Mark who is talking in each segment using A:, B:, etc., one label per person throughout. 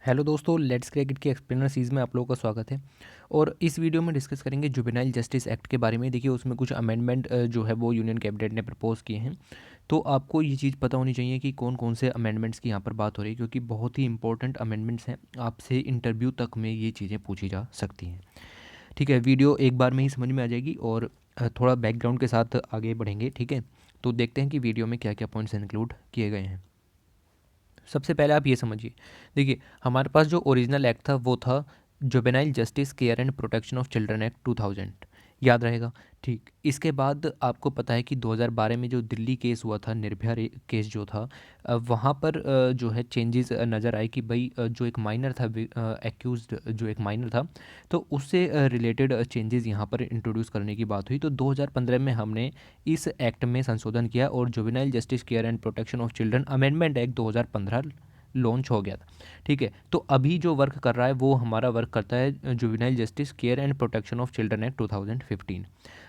A: Hello दोस्तों, let's cricket के explainer series में आप लोगों का स्वागत है। और इस वीडियो में डिस्कस करेंगे जुवेनाइल जस्टिस एक्ट के बारे में। देखिए, उसमें कुछ अमेंडमेंट जो है वो यूनियन कैबिनेट ने प्रपोज किए हैं। तो आपको ये चीज़ पता होनी चाहिए कि कौन कौन से अमेंडमेंट्स की यहाँ पर बात हो रही है, क्योंकि बहुत ही इंपॉर्टेंट अमेंडमेंट्स हैं। आपसे इंटरव्यू तक में ये चीज़ें पूछी जा सकती हैं। ठीक है, वीडियो एक बार में ही समझ में आ जाएगी और थोड़ा बैकग्राउंड के साथ आगे बढ़ेंगे। ठीक है, तो देखते हैं कि वीडियो में क्या क्या पॉइंट्स इंक्लूड किए गए हैं। सबसे पहले आप ये समझिए। देखिए, हमारे पास जो ओरिजिनल एक्ट था वो था juvenile justice care and protection of children act 2000। याद रहेगा। ठीक, इसके बाद आपको पता है कि 2012 में जो दिल्ली केस हुआ था, निर्भया केस जो था, वहाँ पर जो है चेंजेस नज़र आए कि भाई जो एक माइनर था, एक्यूज्ड जो एक माइनर था, तो उससे रिलेटेड चेंजेस यहाँ पर इंट्रोड्यूस करने की बात हुई। तो 2015 में हमने इस एक्ट में संशोधन किया और juvenile justice care and protection of children amendment act 2015 launch हो गया था। ठीक है, तो अभी जो वर्क कर रहा है वो हमारा वर्क करता है juvenile justice care and protection of children act 2015।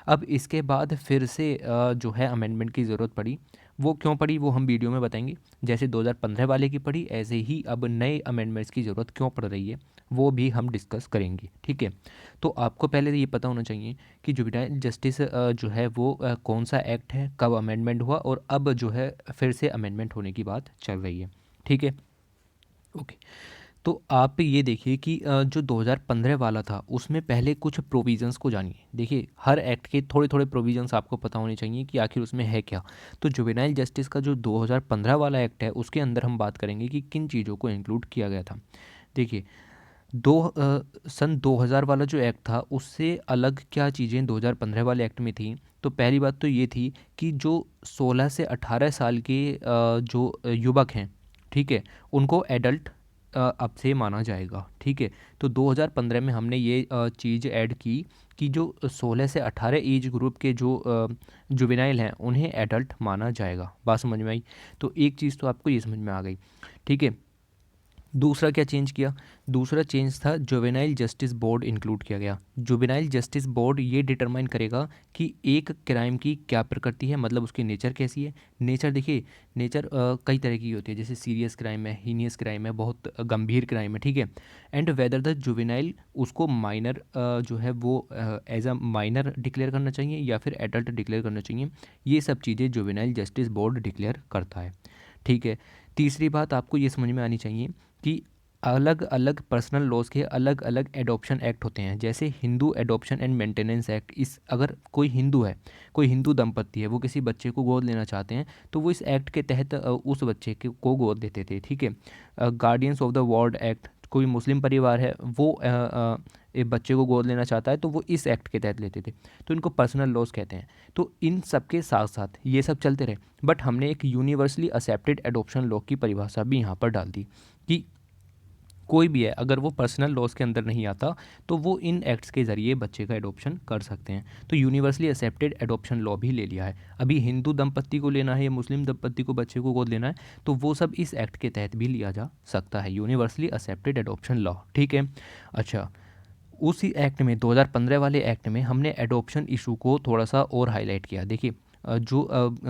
A: अब इसके बाद फिर से जो है अमेंडमेंट की ज़रूरत पड़ी। वो क्यों पड़ी वो हम वीडियो में बताएंगे। जैसे 2015 वाले की पड़ी, ऐसे ही अब नए अमेंडमेंट्स की ज़रूरत क्यों पड़ रही है वो भी हम डिस्कस करेंगे। ठीक है, तो आपको पहले ये पता होना चाहिए कि जुवेनाइल जस्टिस जो है वो कौन सा एक्ट है, कब अमेंडमेंट हुआ और अब जो है फिर से अमेंडमेंट होने की बात चल रही है। ठीक है, ओके। तो आप ये देखिए कि जो 2015 वाला था उसमें पहले कुछ प्रोविज़न्स को जानिए। देखिए, हर एक्ट के थोड़े थोड़े प्रोविज़न्स आपको पता होने चाहिए कि आखिर उसमें है क्या। तो जुवेनाइल जस्टिस का जो 2015 वाला एक्ट है उसके अंदर हम बात करेंगे कि किन चीज़ों को इंक्लूड किया गया था। देखिए, सन 2000 वाला जो एक्ट था उससे अलग क्या चीज़ें 2015 वाले एक्ट में थी। तो पहली बात तो ये थी कि जो 16 से 18 साल के जो युवक हैं, ठीक है, उनको एडल्ट अब से माना जाएगा। ठीक है, तो 2015 में हमने ये चीज़ ऐड की कि जो 16 से 18 एज ग्रुप के जो जुवेनाइल हैं उन्हें एडल्ट माना जाएगा। बात समझ में आई? तो एक चीज़ तो आपको ये समझ में आ गई। ठीक है, दूसरा क्या चेंज किया? दूसरा चेंज था जुवेनाइल जस्टिस बोर्ड इंक्लूड किया गया। जुवेनाइल जस्टिस बोर्ड ये डिटरमाइन करेगा कि एक क्राइम की क्या प्रकृति है, मतलब उसकी नेचर कैसी है। नेचर देखिए, नेचर कई तरह की होती है, जैसे सीरियस क्राइम है, हीनियस क्राइम है, बहुत गंभीर क्राइम है। ठीक है, एंड वेदर द जुवेनाइल उसको माइनर जो है वो एज अ माइनर डिक्लेयर करना चाहिए या फिर एडल्ट डिक्लेयर करना चाहिए। ये सब चीज़ें जुवेनाइल जस्टिस बोर्ड डिक्लेयर करता है। ठीक है, तीसरी बात आपको ये समझ में आनी चाहिए कि अलग अलग पर्सनल लॉज के अलग अलग एडॉप्शन एक्ट होते हैं। जैसे Hindu adoption and maintenance act, इस अगर कोई हिंदू है, कोई हिंदू दंपत्ति है, वो किसी बच्चे को गोद लेना चाहते हैं तो वो इस एक्ट के तहत उस बच्चे को गोद देते थे। ठीक है, guardians of the ward act, कोई मुस्लिम परिवार है वो एक बच्चे को गोद लेना चाहता है तो वो इस एक्ट के तहत लेते थे। तो इनको पर्सनल लॉज कहते हैं। तो इन सब के साथ साथ ये सब चलते रहे, बट हमने एक यूनिवर्सली एक्सेप्टेड एडॉप्शन लॉ की परिभाषा भी यहाँ पर डाल दी कि कोई भी है अगर वो पर्सनल लॉज के अंदर नहीं आता तो वो इन एक्ट्स के ज़रिए बच्चे का एडॉप्शन कर सकते हैं। तो यूनिवर्सली एक्सेप्टेड एडॉप्शन लॉ भी ले लिया है। अभी हिंदू दंपत्ति को लेना है या मुस्लिम दंपत्ति को बच्चे को गोद लेना है तो वो सब इस एक्ट के तहत भी लिया जा सकता है, यूनिवर्सली एक्सेप्टेड एडॉप्शन लॉ। ठीक है, अच्छा, उसी एक्ट में 2015 वाले एक्ट में हमने एडॉप्शन इशू को थोड़ा सा और हाईलाइट किया। देखिए, जो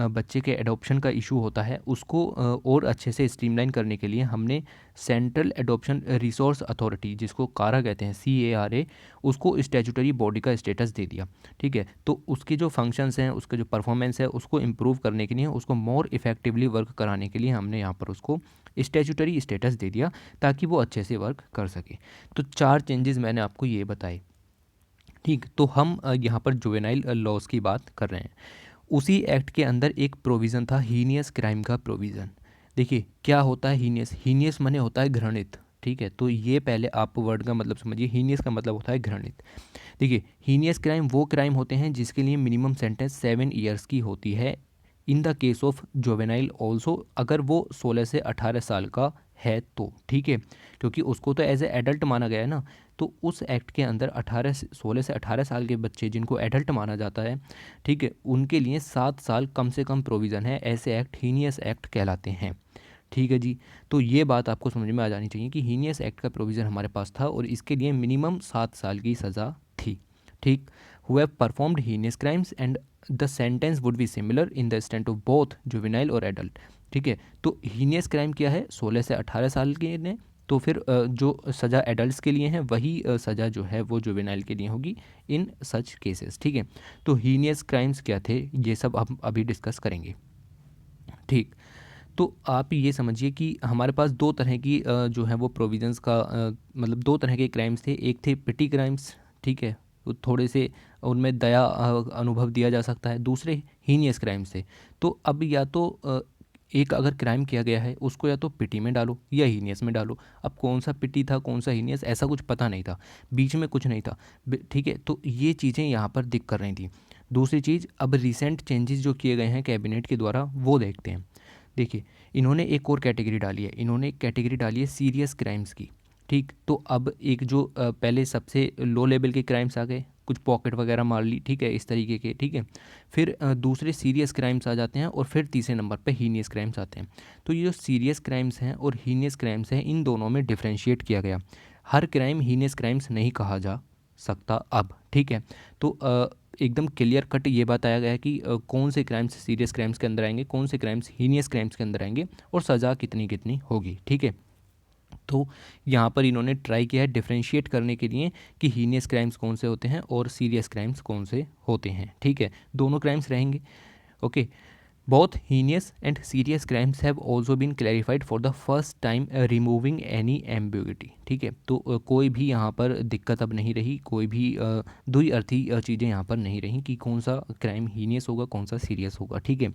A: बच्चे के एडॉप्शन का इशू होता है उसको और अच्छे से स्ट्रीमलाइन करने के लिए हमने सेंट्रल एडॉप्शन रिसोर्स अथॉरिटी, जिसको कारा कहते हैं, CARA, उसको स्टैट्यूटरी बॉडी का स्टेटस दे दिया। ठीक है, तो उसके जो फंक्शंस हैं, उसका जो परफॉर्मेंस है उसको इम्प्रूव करने के लिए, उसको मोर इफेक्टिवली वर्क कराने के लिए हमने यहाँ पर उसको स्टैट्यूटरी स्टेटस दे दिया ताकि वो अच्छे से वर्क कर सके। तो 4 चेंजेस मैंने आपको ये बताए। ठीक, तो हम यहाँ पर जुवेनाइल लॉज की बात कर रहे हैं। उसी एक्ट के अंदर एक प्रोविज़न था हीनियस क्राइम का प्रोविज़न। देखिए, क्या होता है हीनियस? हीनियस माने होता है घृणित। ठीक है, तो ये पहले आप वर्ड का मतलब समझिए। हीनियस का मतलब होता है घृणित। देखिए, हीनियस क्राइम वो क्राइम होते हैं जिसके लिए मिनिमम सेंटेंस 7 ईयर्स की होती है in the case of juvenile also, अगर वो 16 से 18 साल का है तो। ठीक है, क्योंकि उसको तो एज ए एडल्ट माना गया है ना। तो उस एक्ट के अंदर 16 से 18 साल के बच्चे जिनको एडल्ट माना जाता है, ठीक है, उनके लिए 7 साल कम से कम प्रोविज़न है। ऐसे एक्ट हीनियस एक्ट कहलाते हैं। ठीक है जी, तो ये बात आपको समझ में आ जानी चाहिए कि हीनियस एक्ट का प्रोविज़न हमारे पास था और इसके लिए मिनिमम 7 साल की सज़ा थी। ठीक, who have performed heinous crimes and the sentence would be similar in the extent of both juvenile और एडल्ट। ठीक है, तो हीनियस क्राइम क्या है? 16 से 18 साल के ने तो फिर जो सज़ा एडल्ट्स के लिए है वही सज़ा जो है वो जुवेनाइल के लिए होगी इन सच केसेस, ठीक है। तो हीनियस क्राइम्स क्या थे, ये सब हम अभी डिस्कस करेंगे, ठीक। तो आप ये समझिए कि हमारे पास दो तरह की जो है वो प्रोविजंस का मतलब दो तरह के क्राइम्स थे। एक थे पिटी क्राइम्स, ठीक है, वो थोड़े से उनमें दया अनुभव दिया जा सकता है। दूसरे हीनियस क्राइम्स थे। तो अब या तो एक अगर क्राइम किया गया है उसको या तो पिटी में डालो या हीनियस में डालो। अब कौन सा पिटी था कौन सा हीनियस ऐसा कुछ पता नहीं था, बीच में कुछ नहीं था, ठीक है। तो ये चीज़ें यहाँ पर दिख कर रही थी। दूसरी चीज़, अब रिसेंट चेंजेस जो किए गए हैं कैबिनेट के द्वारा वो देखते हैं। देखिए, इन्होंने एक और कैटेगरी डाली है, इन्होंने कैटेगरी डाली है सीरियस क्राइम्स की, ठीक। तो अब एक जो पहले सबसे लो लेवल के क्राइम्स आ गए, कुछ पॉकेट वगैरह मार ली, ठीक है, इस तरीके के, ठीक है। फिर दूसरे सीरियस क्राइम्स आ जाते हैं और फिर तीसरे नंबर पे हीनियस क्राइम्स आते हैं। तो ये जो सीरियस क्राइम्स हैं और हीनियस क्राइम्स हैं इन दोनों में डिफ्रेंशिएट किया गया। हर क्राइम हीनियस क्राइम्स नहीं कहा जा सकता अब, ठीक है। तो एकदम क्लियर कट ये बताया गया है कि कौन से क्राइम्स सीरियस क्राइम्स के अंदर आएंगे, कौन से क्राइम्स हीनियस क्राइम्स के अंदर आएंगे और सज़ा कितनी कितनी होगी, ठीक है। तो यहाँ पर इन्होंने ट्राई किया है डिफरेंशिएट करने के लिए कि हीनियस क्राइम्स कौन से होते हैं और सीरियस क्राइम्स कौन से होते हैं, ठीक है। दोनों क्राइम्स रहेंगे, okay. Both heinous and serious crimes have also been clarified for the first time, removing any ambiguity, ठीक है। तो कोई भी यहाँ पर दिक्कत अब नहीं रही, कोई भी दुई अर्थी चीज़ें यहाँ पर नहीं रही कि कौन सा क्राइम हीनियस होगा कौन सा सीरियस होगा, ठीक है,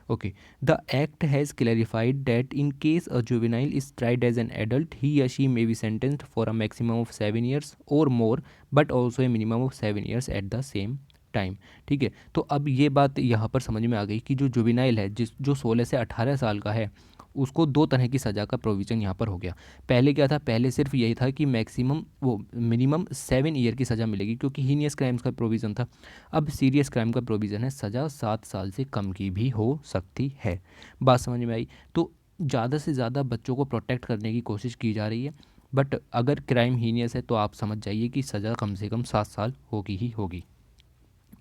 A: okay. The act has clarified that in case a juvenile is tried as an adult he या she may be sentenced for a maximum of 7 years और more but also a minimum of 7 years at the same time, ठीक है। तो अब ये बात यहाँ पर समझ में आ गई कि जो जुवेनाइल है जो 16 से 18 साल का है उसको दो तरह की सज़ा का प्रोविज़न यहाँ पर हो गया। पहले क्या था, पहले सिर्फ यही था कि मैक्सिमम वो मिनिमम 7 year की सज़ा मिलेगी क्योंकि हीनियस क्राइम्स का प्रोविज़न था। अब सीरियस क्राइम का प्रोविज़न है सज़ा 7 साल से कम की भी हो सकती है। बात समझ में आई। तो ज़्यादा से ज़्यादा बच्चों को प्रोटेक्ट करने की कोशिश की जा रही है, बट अगर क्राइम हीनियस है तो आप समझ जाइए कि सज़ा कम से कम 7 साल होगी ही होगी,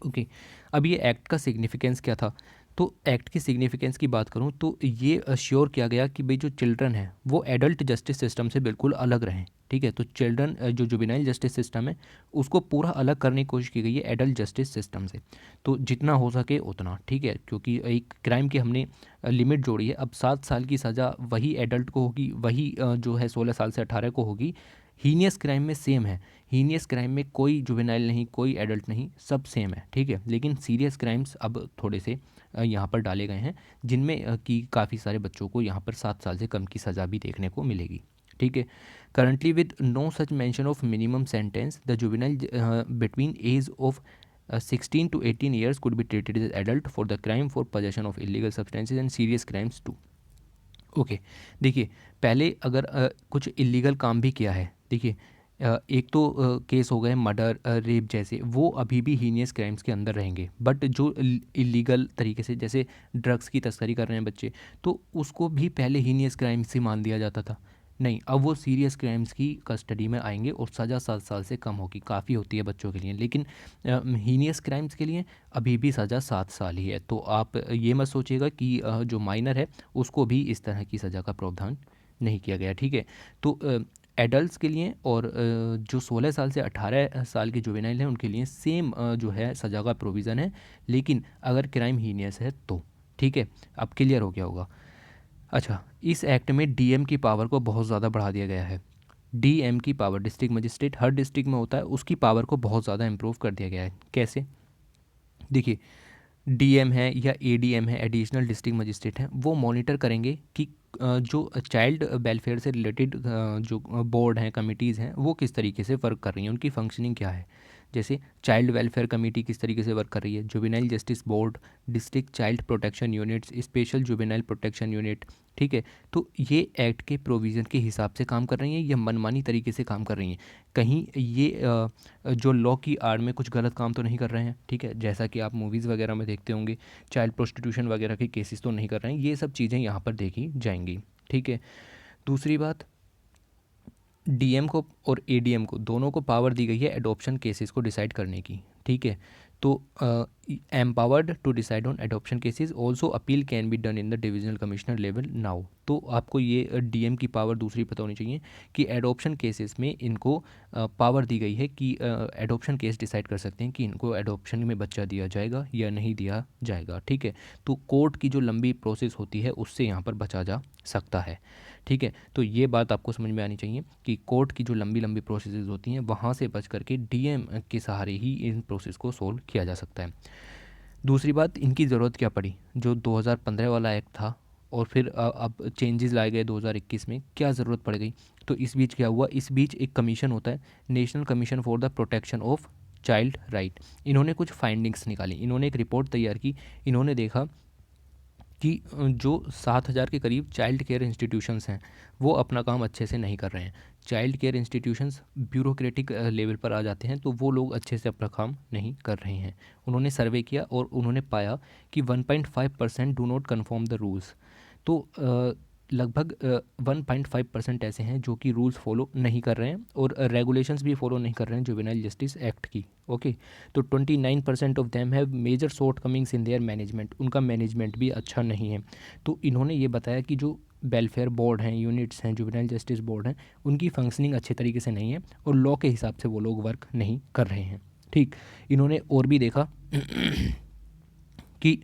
A: ओके। अब ये एक्ट का सिग्निफिकेंस क्या था, तो एक्ट की सिग्निफिकेंस की बात करूँ तो ये अश्योर किया गया कि भाई जो चिल्ड्रन है वो एडल्ट जस्टिस सिस्टम से बिल्कुल अलग रहें, ठीक है। तो चिल्ड्रन जो जुवेनाइल जस्टिस सिस्टम है उसको पूरा अलग करने की कोशिश की गई है एडल्ट जस्टिस सिस्टम से, तो जितना हो सके उतना, ठीक है। क्योंकि एक क्राइम की हमने लिमिट जोड़ी है, अब 7 साल की सज़ा वही एडल्ट को होगी, वही जो है 16 साल से 18 को होगी। हीनियस क्राइम में सेम है, हीनियस क्राइम में कोई जुवेनाइल नहीं कोई एडल्ट नहीं, सब सेम है, ठीक है। लेकिन सीरियस क्राइम्स अब थोड़े से यहाँ पर डाले गए हैं जिनमें कि काफ़ी सारे बच्चों को यहाँ पर 7 साल से कम की सज़ा भी देखने को मिलेगी, ठीक है। Currently with no such mention of minimum sentence the juvenile between age of 16 to 18 years could be treated as adult for the crime for possession of illegal substances and serious crimes too, okay. देखिए, पहले अगर कुछ illegal काम भी किया है, देखिए एक तो केस हो गए मर्डर रेप जैसे, वो अभी भी हीनियस क्राइम्स के अंदर रहेंगे, बट जो इलीगल तरीके से जैसे ड्रग्स की तस्करी कर रहे हैं बच्चे, तो उसको भी पहले हीनियस क्राइम्स ही मान दिया जाता था। नहीं, अब वो सीरियस क्राइम्स की कस्टडी में आएंगे और सज़ा 7 साल से कम होगी, काफ़ी होती है बच्चों के लिए, लेकिन हीनियस क्राइम्स के लिए अभी भी सज़ा 7 साल ही है। तो आप ये मत सोचिएगा कि जो माइनर है उसको भी इस तरह की सज़ा का प्रावधान नहीं किया गया, ठीक है। तो एडल्ट्स के लिए और जो 16 साल से 18 साल के जुवेनाइल हैं उनके लिए सेम जो है सज़ा का प्रोविज़न है, लेकिन अगर क्राइम हीनियस है तो, ठीक है। अब क्लियर हो गया होगा। अच्छा, इस एक्ट में डीएम की पावर को बहुत ज़्यादा बढ़ा दिया गया है। डीएम की पावर, डिस्ट्रिक्ट मजिस्ट्रेट हर डिस्ट्रिक्ट में होता है, उसकी पावर को बहुत ज़्यादा इम्प्रूव कर दिया गया है। कैसे, देखिए, डीएम है या एडीएम है, एडिशनल डिस्ट्रिक्ट मजिस्ट्रेट हैं, वो मॉनिटर करेंगे कि जो चाइल्ड वेलफेयर से रिलेटेड जो बोर्ड हैं कमिटीज़ हैं वो किस तरीके से वर्क कर रही हैं, उनकी फंक्शनिंग क्या है। जैसे चाइल्ड वेलफेयर कमेटी किस तरीके से वर्क कर रही है, juvenile justice board, district child protection units, special juvenile protection unit, ठीक है। तो ये एक्ट के प्रोविज़न के हिसाब से काम कर रही हैं या मनमानी तरीके से काम कर रही हैं, कहीं ये जो लॉ की आड़ में कुछ गलत काम तो नहीं कर रहे हैं, ठीक है। जैसा कि आप मूवीज़ वगैरह में देखते होंगे चाइल्ड प्रोस्टिट्यूशन वगैरह के केसेस तो नहीं कर रहे हैं, ये सब चीज़ें यहाँ पर देखी जाएंगी, ठीक है। दूसरी बात, डीएम को और एडीएम को दोनों को पावर दी गई है एडॉप्शन केसेस को डिसाइड करने की, ठीक है। तो empowered to decide on adoption cases, also appeal can be done in the divisional commissioner level now. तो आपको ये डीएम की पावर दूसरी पता होनी चाहिए कि एडॉप्शन केसेस में इनको पावर दी गई है कि एडॉप्शन केस डिसाइड कर सकते हैं कि इनको एडॉप्शन में बच्चा दिया जाएगा या नहीं दिया जाएगा। ठीक है, तो कोर्ट की जो लंबी प्रोसेस होती है उससे यहाँ पर बचा जा सकता है। ठीक है, तो ये बात आपको समझ में आनी चाहिए कि कोर्ट की जो लंबी लंबी प्रोसेस होती हैं वहाँ से बच करके डीएम के सहारे ही इन प्रोसेस को सोल्व किया जा सकता है। दूसरी बात, इनकी ज़रूरत क्या पड़ी, जो 2015 वाला एक्ट था और फिर अब चेंजेस लाए गए 2021 में, क्या ज़रूरत पड़ गई? तो इस बीच क्या हुआ, इस बीच एक कमीशन होता है, national commission for the protection of child right. इन्होंने कुछ फाइंडिंग्स निकाली, इन्होंने एक रिपोर्ट तैयार की। इन्होंने देखा कि जो 7,000 के करीब चाइल्ड केयर इंस्टीट्यूशंस हैं वो अपना काम अच्छे से नहीं कर रहे हैं। Child care institutions bureaucratic level पर आ जाते हैं, तो वो लोग अच्छे से अपना काम नहीं कर रहे हैं। उन्होंने सर्वे किया और उन्होंने पाया कि 1.5% do not confirm the rules. तो लगभग 1.5% ऐसे हैं जो कि रूल्स फॉलो नहीं कर रहे हैं और रेगुलेशंस भी फॉलो नहीं कर रहे हैं जुवेनाइल जस्टिस एक्ट की। ओके, तो 29% of them have major shortcomings in their management, उनका मैनेजमेंट भी अच्छा नहीं है। तो इन्होंने ये बताया कि जो वेलफेयर बोर्ड हैं, यूनिट्स हैं, जुवेनाइल जस्टिस बोर्ड हैं, उनकी फंक्शनिंग अच्छे तरीके से नहीं है और लॉ के हिसाब से वो लोग वर्क नहीं कर रहे हैं। ठीक, इन्होंने और भी देखा कि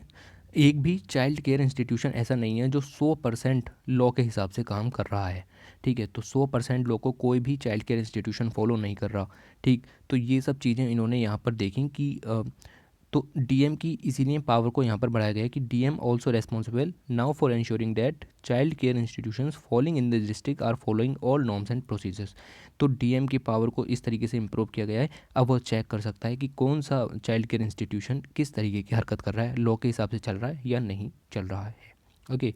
A: एक भी चाइल्ड केयर इंस्टीट्यूशन ऐसा नहीं है जो 100% लॉ के हिसाब से काम कर रहा है। ठीक है, तो 100% लॉ को कोई भी चाइल्ड केयर इंस्टीट्यूशन फॉलो नहीं कर रहा। ठीक, तो ये सब चीज़ें इन्होंने यहाँ पर देखी कि तो डीएम की इसीलिए पावर को यहाँ पर बढ़ाया गया है कि DM also responsible now for ensuring that child care institutions following in the district are following all norms and procedures. तो डीएम की पावर को इस तरीके से इम्प्रूव किया गया है, अब वो चेक कर सकता है कि कौन सा चाइल्ड केयर इंस्टीट्यूशन किस तरीके की हरकत कर रहा है, लॉ के हिसाब से चल रहा है या नहीं चल रहा है। ओके,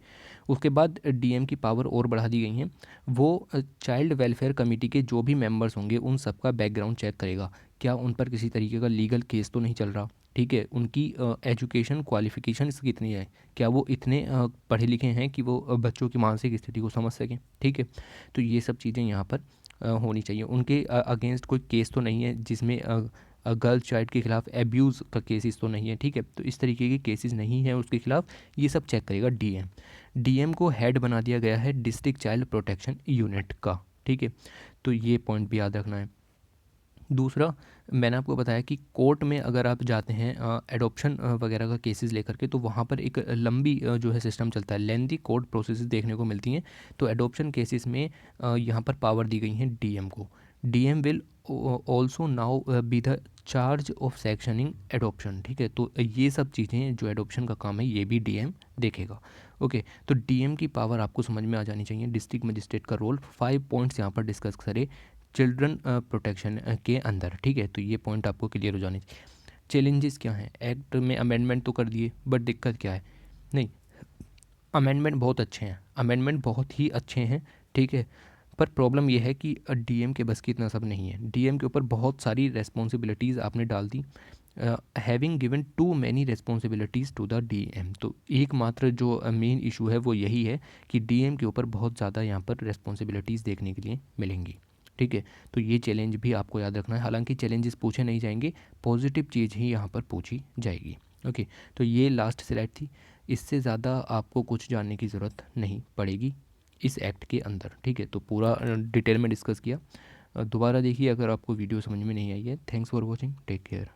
A: उसके बाद डीएम की पावर और बढ़ा दी गई हैं। वो चाइल्ड वेलफेयर कमेटी के जो भी मेंबर्स होंगे उन सबका बैकग्राउंड चेक करेगा, क्या उन पर किसी तरीके का लीगल केस तो नहीं चल रहा। ठीक है, उनकी एजुकेशन क्वालिफिकेशन कितनी है, क्या वो इतने पढ़े लिखे हैं कि वो बच्चों की मानसिक स्थिति को समझ सकें। ठीक है, तो ये सब चीज़ें यहाँ पर होनी चाहिए। उनके अगेंस्ट कोई केस तो नहीं है जिसमें गर्ल चाइल्ड के खिलाफ एब्यूज़ का केसेस तो नहीं है। ठीक है, तो इस तरीके के केसेस नहीं है उसके खिलाफ, ये सब चेक करेगा डीएम। डीएम को हेड बना दिया गया है डिस्ट्रिक्ट चाइल्ड प्रोटेक्शन यूनिट का। ठीक है, तो ये पॉइंट भी याद रखना है। दूसरा, मैंने आपको बताया कि कोर्ट में अगर आप जाते हैं एडॉप्शन वगैरह का केसेस लेकर के, तो वहाँ पर एक लंबी जो है सिस्टम चलता है, लेंदी कोर्ट प्रोसेस देखने को मिलती हैं। तो एडॉप्शन केसेस में यहाँ पर पावर दी गई हैं डीएम को। DM will also now be the charge of sectioning adoption. ठीक है, तो ये सब चीज़ें जो एडॉप्शन का काम है ये भी डीएम देखेगा। ओके, तो डीएम की पावर आपको समझ में आ जानी चाहिए। डिस्ट्रिक्ट मजिस्ट्रेट का रोल, 5 पॉइंट्स यहाँ पर डिस्कस करें चिल्ड्रन प्रोटेक्शन के अंदर। ठीक है, तो ये पॉइंट आपको क्लियर हो जाने चाहिए। चैलेंजेस क्या हैं, एक्ट में अमेंडमेंट तो कर दिए बट दिक्कत क्या है, नहीं, अमेंडमेंट बहुत अच्छे हैं, अमेंडमेंट बहुत ही अच्छे हैं। ठीक है, पर प्रॉब्लम ये है कि डीएम के बस की इतना सब नहीं है। डीएम के ऊपर बहुत सारी रेस्पॉन्सिबिलिटीज़ आपने डाल दी, having given too many responsibilities to the DM. तो एकमात्र जो मेन इशू है वो यही है कि डीएम के ऊपर बहुत ज़्यादा यहाँ पर रेस्पॉन्सिबिलिटीज़ देखने के लिए मिलेंगी। ठीक है, तो ये चैलेंज भी आपको याद रखना है। हालांकि चैलेंजेस पूछे नहीं जाएंगे, पॉजिटिव चीज़ ही यहाँ पर पूछी जाएगी। ओके, तो ये लास्ट स्लाइड थी, इससे ज़्यादा आपको कुछ जानने की ज़रूरत नहीं पड़ेगी इस एक्ट के अंदर। ठीक है, तो पूरा डिटेल में डिस्कस किया। दोबारा देखिए अगर आपको वीडियो समझ में नहीं आई है। Thanks for watching, take care.